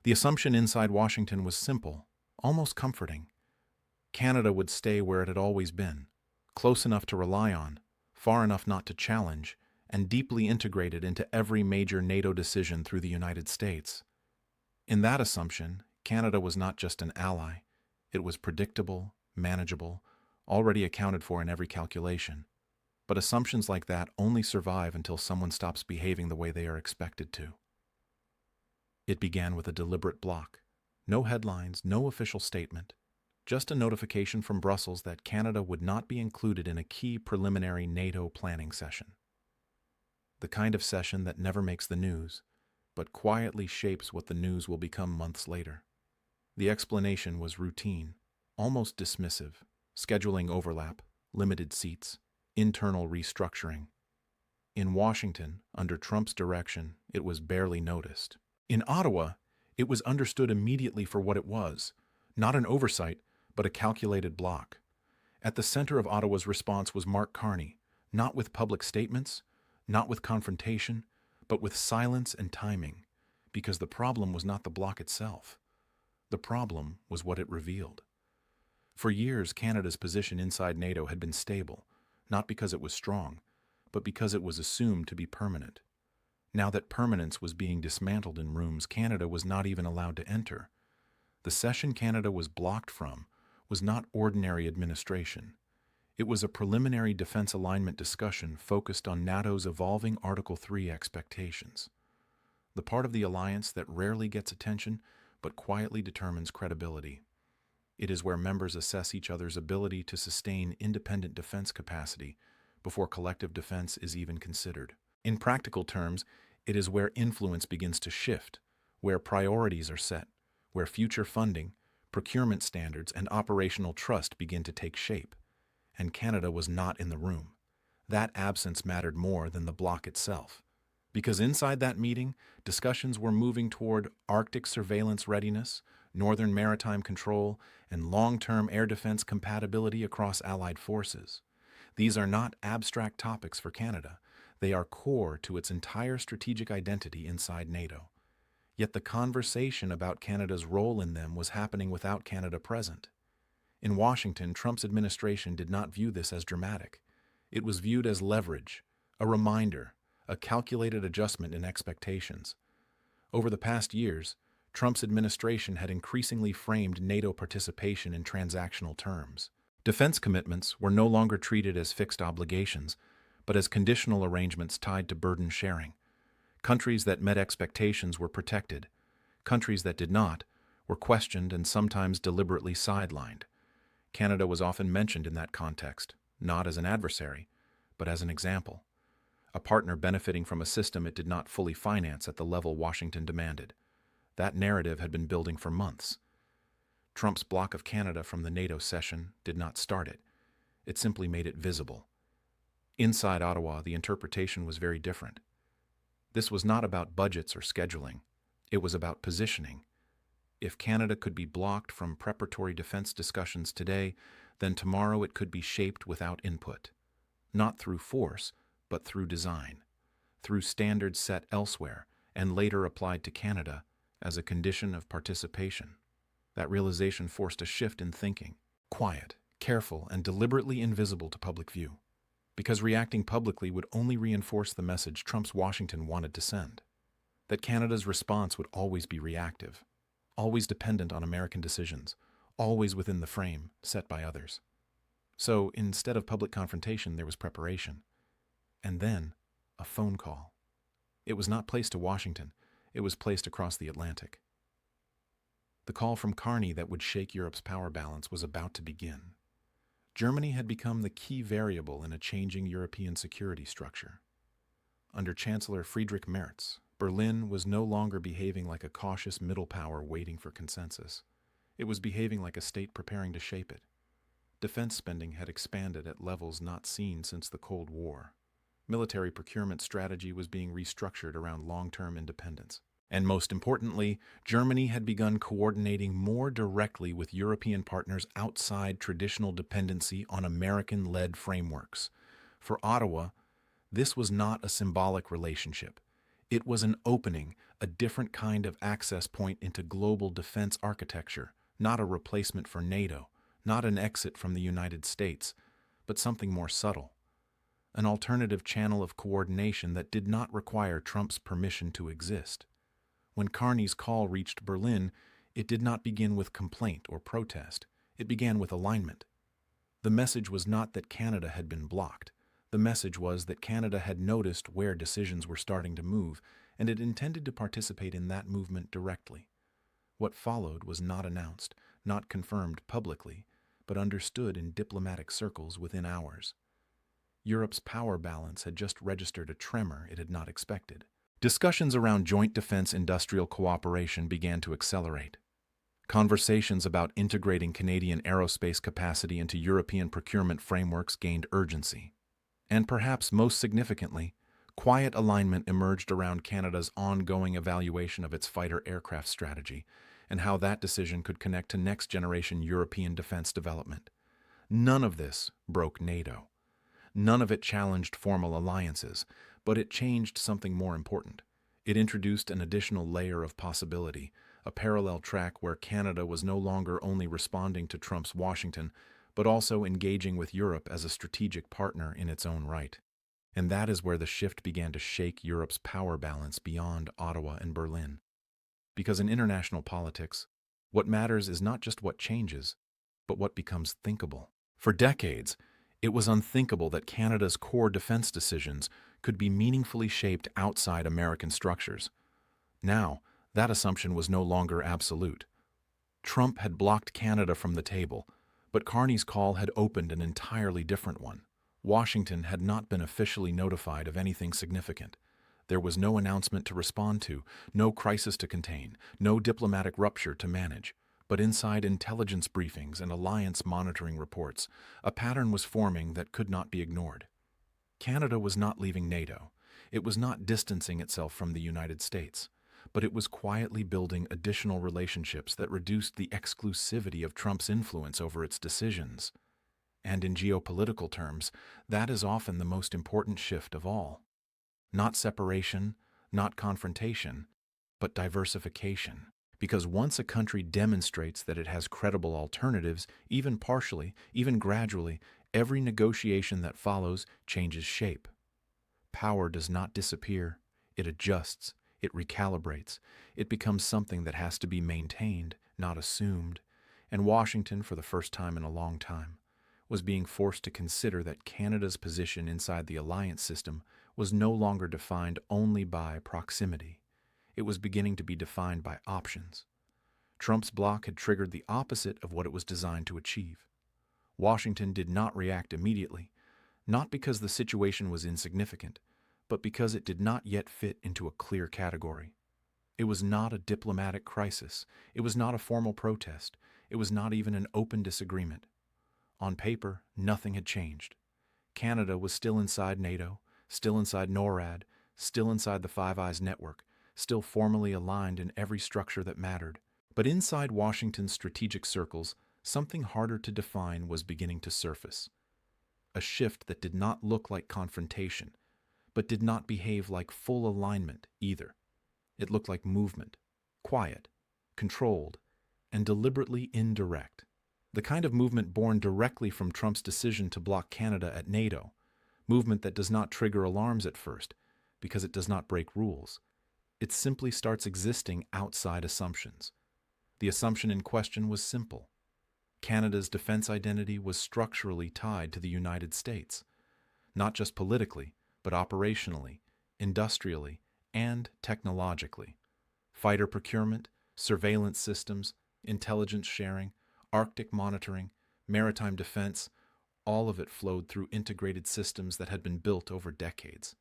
The assumption inside Washington was simple, almost comforting. Canada would stay where it had always been, close enough to rely on, far enough not to challenge, and deeply integrated into every major NATO decision through the United States. In that assumption, Canada was not just an ally. It was predictable, manageable, already accounted for in every calculation. But assumptions like that only survive until someone stops behaving the way they are expected to. It began with a deliberate block. No headlines, no official statement, just a notification from Brussels that Canada would not be included in a key preliminary NATO planning session. The kind of session that never makes the news, but quietly shapes what the news will become months later. The explanation was routine, almost dismissive: scheduling overlap, limited seats, internal restructuring. In Washington, under Trump's direction, it was barely noticed. In Ottawa, it was understood immediately for what it was: not an oversight, but a calculated block. At the center of Ottawa's response was Mark Carney, not with public statements, not with confrontation, but with silence and timing, because the problem was not the block itself. The problem was what it revealed. For years, Canada's position inside NATO had been stable, not because it was strong, but because it was assumed to be permanent. Now that permanence was being dismantled in rooms Canada was not even allowed to enter, the session Canada was blocked from was not ordinary administration. It was a preliminary defense alignment discussion focused on NATO's evolving Article 3 expectations, the part of the alliance that rarely gets attention but quietly determines credibility. It is where members assess each other's ability to sustain independent defense capacity before collective defense is even considered. In practical terms, it is where influence begins to shift, where priorities are set, where future funding, procurement standards, and operational trust begin to take shape. And Canada was not in the room. That absence mattered more than the bloc itself. Because inside that meeting, discussions were moving toward Arctic surveillance readiness, northern maritime control, and long-term air defense compatibility across allied forces. These are not abstract topics for Canada. They are core to its entire strategic identity inside NATO. Yet the conversation about Canada's role in them was happening without Canada present. In Washington, Trump's administration did not view this as dramatic. It was viewed as leverage, a reminder, a calculated adjustment in expectations. Over the past years, Trump's administration had increasingly framed NATO participation in transactional terms. Defense commitments were no longer treated as fixed obligations, but as conditional arrangements tied to burden sharing. Countries that met expectations were protected. Countries that did not were questioned and sometimes deliberately sidelined. Canada was often mentioned in that context, not as an adversary, but as an example. A partner benefiting from a system it did not fully finance at the level Washington demanded. That narrative had been building for months. Trump's block of Canada from the NATO session did not start it. It simply made it visible. Inside Ottawa, the interpretation was very different. This was not about budgets or scheduling. It was about positioning. If Canada could be blocked from preparatory defense discussions today, then tomorrow it could be shaped without input. Not through force, but through design. Through standards set elsewhere and later applied to Canada as a condition of participation. That realization forced a shift in thinking. Quiet, careful, and deliberately invisible to public view. Because reacting publicly would only reinforce the message Trump's Washington wanted to send. That Canada's response would always be reactive, always dependent on American decisions, always within the frame set by others. So, instead of public confrontation, there was preparation. And then, a phone call. It was not placed to Washington, it was placed across the Atlantic. The call from Carney that would shake Europe's power balance was about to begin. Germany had become the key variable in a changing European security structure. Under Chancellor Friedrich Merz, Berlin was no longer behaving like a cautious middle power waiting for consensus. It was behaving like a state preparing to shape it. Defense spending had expanded at levels not seen since the Cold War. Military procurement strategy was being restructured around long-term independence. And most importantly, Germany had begun coordinating more directly with European partners outside traditional dependency on American-led frameworks. For Ottawa, this was not a symbolic relationship. It was an opening, a different kind of access point into global defense architecture, not a replacement for NATO, not an exit from the United States, but something more subtle. An alternative channel of coordination that did not require Trump's permission to exist. When Carney's call reached Berlin, it did not begin with complaint or protest. It began with alignment. The message was not that Canada had been blocked. The message was that Canada had noticed where decisions were starting to move, and it intended to participate in that movement directly. What followed was not announced, not confirmed publicly, but understood in diplomatic circles within hours. Europe's power balance had just registered a tremor it had not expected. Discussions around joint defense industrial cooperation began to accelerate. Conversations about integrating Canadian aerospace capacity into European procurement frameworks gained urgency. And perhaps most significantly, quiet alignment emerged around Canada's ongoing evaluation of its fighter aircraft strategy and how that decision could connect to next-generation European defense development. None of this broke NATO. None of it challenged formal alliances, but it changed something more important. It introduced an additional layer of possibility, a parallel track where Canada was no longer only responding to Trump's Washington, but also engaging with Europe as a strategic partner in its own right. And that is where the shift began to shake Europe's power balance beyond Ottawa and Berlin. Because in international politics, what matters is not just what changes, but what becomes thinkable. For decades, it was unthinkable that Canada's core defense decisions could be meaningfully shaped outside American structures. Now, that assumption was no longer absolute. Trump had blocked Canada from the table, but Carney's call had opened an entirely different one. Washington had not been officially notified of anything significant. There was no announcement to respond to, no crisis to contain, no diplomatic rupture to manage. But inside intelligence briefings and alliance monitoring reports, a pattern was forming that could not be ignored. Canada was not leaving NATO. It was not distancing itself from the United States, but it was quietly building additional relationships that reduced the exclusivity of Trump's influence over its decisions. And in geopolitical terms, that is often the most important shift of all. Not separation, not confrontation, but diversification. Because once a country demonstrates that it has credible alternatives, even partially, even gradually, every negotiation that follows changes shape. Power does not disappear. It adjusts. It recalibrates. It becomes something that has to be maintained, not assumed. And Washington, for the first time in a long time, was being forced to consider that Canada's position inside the alliance system was no longer defined only by proximity. It was beginning to be defined by options. Trump's block had triggered the opposite of what it was designed to achieve. Washington did not react immediately, not because the situation was insignificant, but because it did not yet fit into a clear category. It was not a diplomatic crisis. It was not a formal protest. It was not even an open disagreement. On paper, nothing had changed. Canada was still inside NATO, still inside NORAD, still inside the Five Eyes network, still formally aligned in every structure that mattered. But inside Washington's strategic circles, something harder to define was beginning to surface. A shift that did not look like confrontation, but did not behave like full alignment either. It looked like movement, quiet, controlled, and deliberately indirect. The kind of movement born directly from Trump's decision to block Canada at NATO, movement that does not trigger alarms at first, because it does not break rules. It simply starts existing outside assumptions. The assumption in question was simple. Canada's defense identity was structurally tied to the United States, not just politically, but operationally, industrially, and technologically. Fighter procurement, surveillance systems, intelligence sharing, Arctic monitoring, maritime defense, all of it flowed through integrated systems that had been built over decades.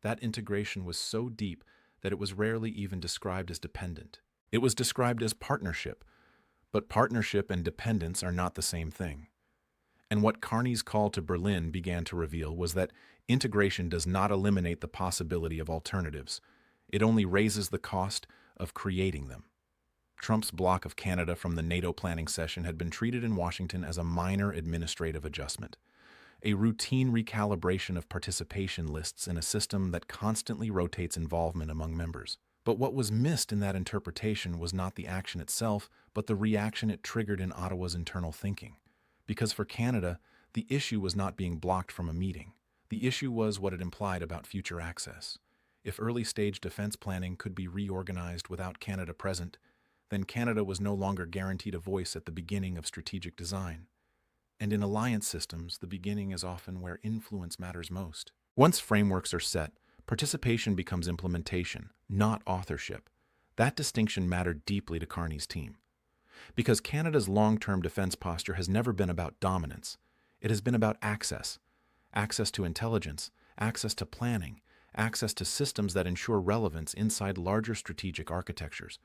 That integration was so deep that it was rarely even described as dependent. It was described as partnership, but partnership and dependence are not the same thing. And what Carney's call to Berlin began to reveal was that integration does not eliminate the possibility of alternatives. It only raises the cost of creating them. Trump's block of Canada from the NATO planning session had been treated in Washington as a minor administrative adjustment, a routine recalibration of participation lists in a system that constantly rotates involvement among members. But what was missed in that interpretation was not the action itself, but the reaction it triggered in Ottawa's internal thinking. Because for Canada, the issue was not being blocked from a meeting. The issue was what it implied about future access. If early-stage defense planning could be reorganized without Canada present, then Canada was no longer guaranteed a voice at the beginning of strategic design. And in alliance systems, the beginning is often where influence matters most. Once frameworks are set, participation becomes implementation, not authorship. That distinction mattered deeply to Carney's team. Because Canada's long-term defense posture has never been about dominance. It has been about access. Access to intelligence, access to planning, access to systems that ensure relevance inside larger strategic architectures.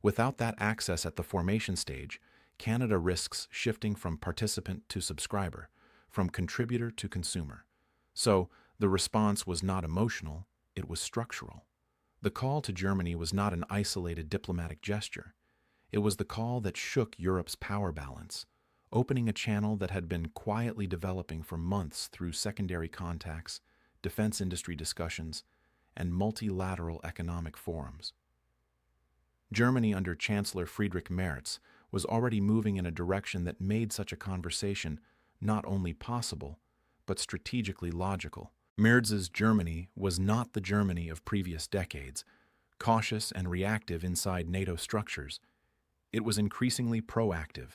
Without that access at the formation stage, Canada risks shifting from participant to subscriber, from contributor to consumer. So, the response was not emotional, it was structural. The call to Germany was not an isolated diplomatic gesture. It was the call that shook Europe's power balance, opening a channel that had been quietly developing for months through secondary contacts, defense industry discussions, and multilateral economic forums. Germany under Chancellor Friedrich Merz was already moving in a direction that made such a conversation not only possible, but strategically logical. Merz's Germany was not the Germany of previous decades, cautious and reactive inside NATO structures. It was increasingly proactive.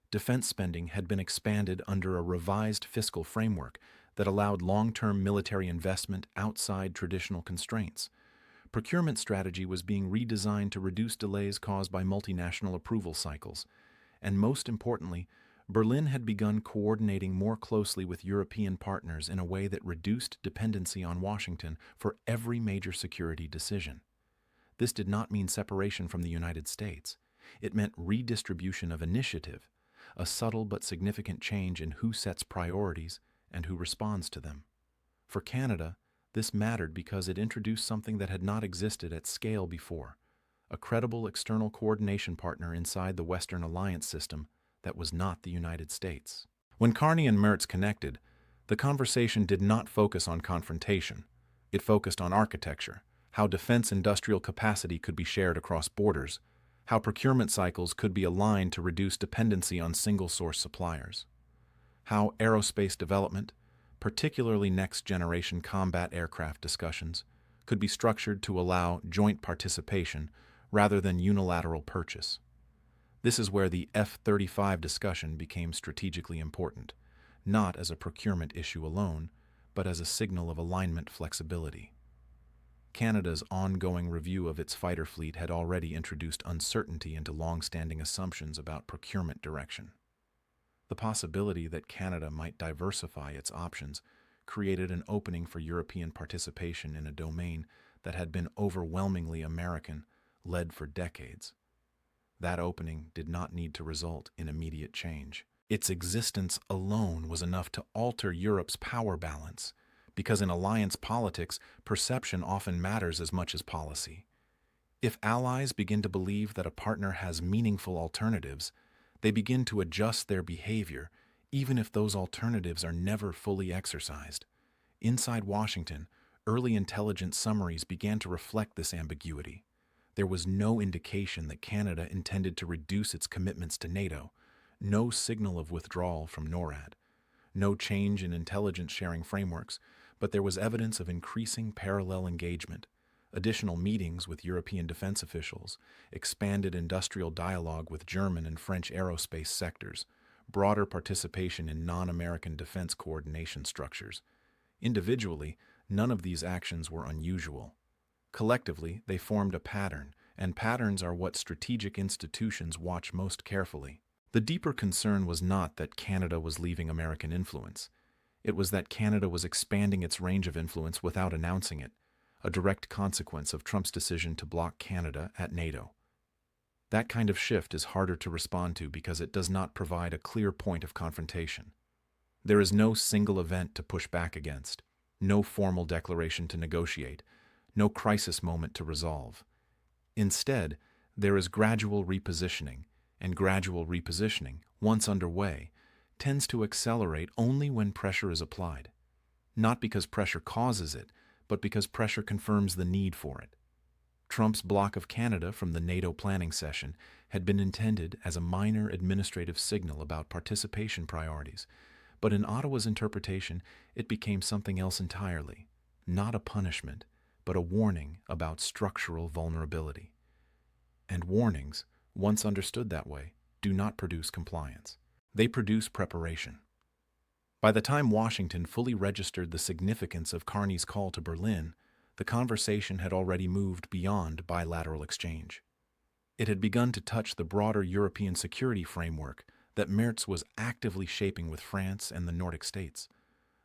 Defense spending had been expanded under a revised fiscal framework that allowed long-term military investment outside traditional constraints. Procurement strategy was being redesigned to reduce delays caused by multinational approval cycles. And most importantly, Berlin had begun coordinating more closely with European partners in a way that reduced dependency on Washington for every major security decision. This did not mean separation from the United States. It meant redistribution of initiative, a subtle but significant change in who sets priorities and who responds to them. For Canada, this mattered because it introduced something that had not existed at scale before, a credible external coordination partner inside the Western alliance system that was not the United States. When Carney and Merz connected, the conversation did not focus on confrontation. It focused on architecture, how defense industrial capacity could be shared across borders, how procurement cycles could be aligned to reduce dependency on single-source suppliers, how aerospace development, particularly next-generation combat aircraft discussions, could be structured to allow joint participation rather than unilateral purchase. This is where the F-35 discussion became strategically important, not as a procurement issue alone, but as a signal of alignment flexibility. Canada's ongoing review of its fighter fleet had already introduced uncertainty into long-standing assumptions about procurement direction. The possibility that Canada might diversify its options created an opening for European participation in a domain that had been overwhelmingly American-led for decades. That opening did not need to result in immediate change. Its existence alone was enough to alter Europe's power balance, because in alliance politics, perception often matters as much as policy. If allies begin to believe that a partner has meaningful alternatives, they begin to adjust their behavior, even if those alternatives are never fully exercised. Inside Washington, early intelligence summaries began to reflect this ambiguity. There was no indication that Canada intended to reduce its commitments to NATO, no signal of withdrawal from NORAD, no change in intelligence sharing frameworks, but there was evidence of increasing parallel engagement, additional meetings with European defense officials, expanded industrial dialogue with German and French aerospace sectors, broader participation in non-American defense coordination structures. Individually, none of these actions were unusual. Collectively, they formed a pattern, and patterns are what strategic institutions watch most carefully. The deeper concern was not that Canada was leaving American influence. It was that Canada was expanding its range of influence without announcing it, a direct consequence of Trump's decision to block Canada at NATO. That kind of shift is harder to respond to because it does not provide a clear point of confrontation. There is no single event to push back against, no formal declaration to negotiate, no crisis moment to resolve. Instead, there is gradual repositioning, and gradual repositioning, once underway, tends to accelerate only when pressure is applied. Not because pressure causes it, but because pressure confirms the need for it. Trump's block of Canada from the NATO planning session had been intended as a minor administrative signal about participation priorities, but in Ottawa's interpretation, it became something else entirely, not a punishment, but a warning about structural vulnerability. And warnings, once understood that way, do not produce compliance. They produce preparation. By the time Washington fully registered the significance of Carney's call to Berlin, the conversation had already moved beyond bilateral exchange. It had begun to touch the broader European security framework that Merz was actively shaping with France and the Nordic states,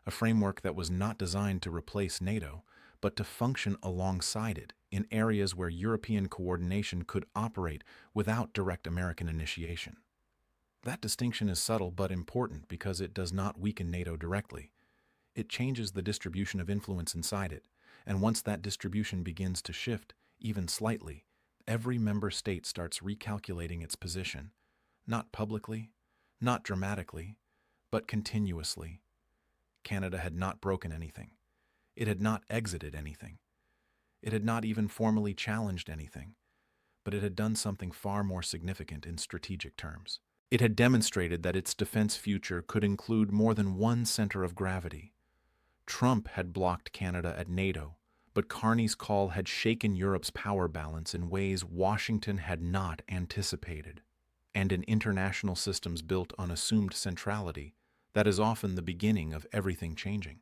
a framework that was not designed to replace NATO, but to function alongside it in areas where European coordination could operate without direct American initiation. That distinction is subtle but important because it does not weaken NATO directly. It changes the distribution of influence inside it, and once that distribution begins to shift, even slightly, every member state starts recalculating its position, not publicly, not dramatically, but continuously. Canada had not broken anything. It had not exited anything. It had not even formally challenged anything, but it had done something far more significant in strategic terms. It had demonstrated that its defense future could include more than one center of gravity. Trump had blocked Canada at NATO, but Carney's call had shaken Europe's power balance in ways Washington had not anticipated. And in international systems built on assumed centrality, that is often the beginning of everything changing.